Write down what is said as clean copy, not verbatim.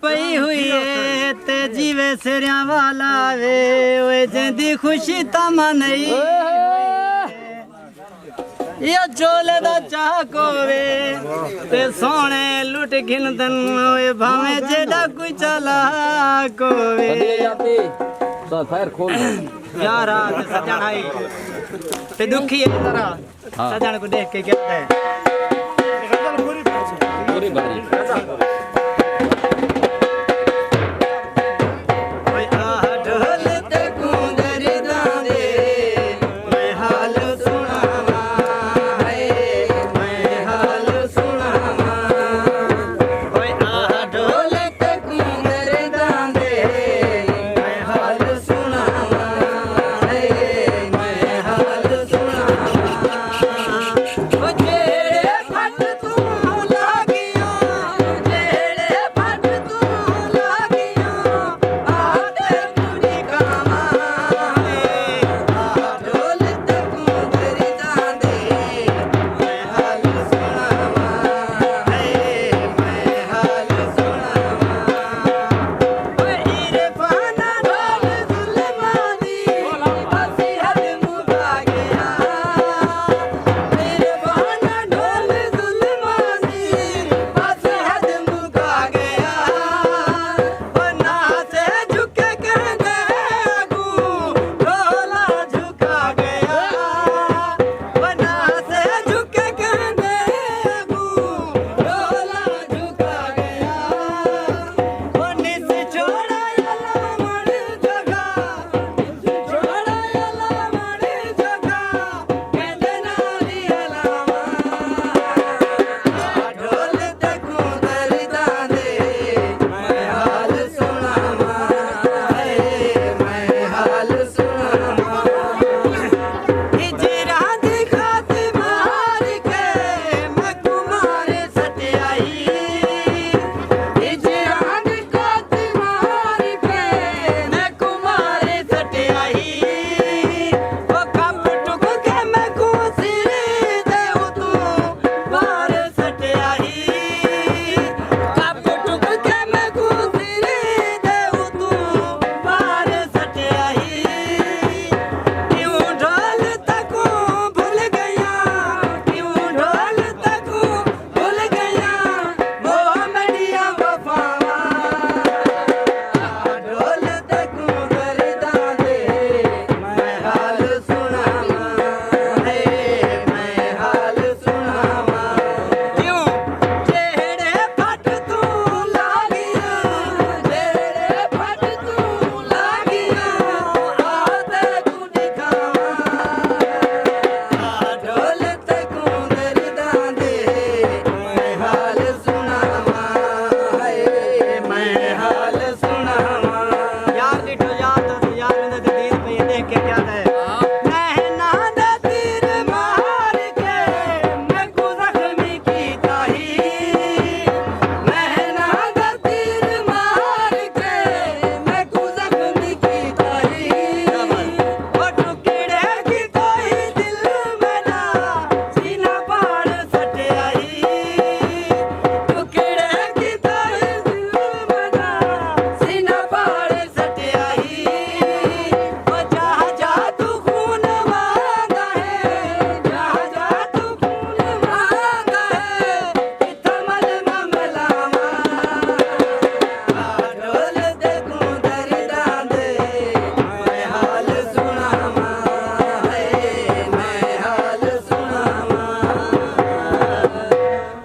पई हुई है ते जीवे सिरिया वाला वे ओए जिंदी खुशी तमा नहीं ये चोले दा चाह को वे ते सोने लुट गिनदन ओए भावे जेड़ा कोई चला को वे तो फायर खोल यार सजन आई ते दुखी है जरा सजन को देख के कहता है पूरी बारी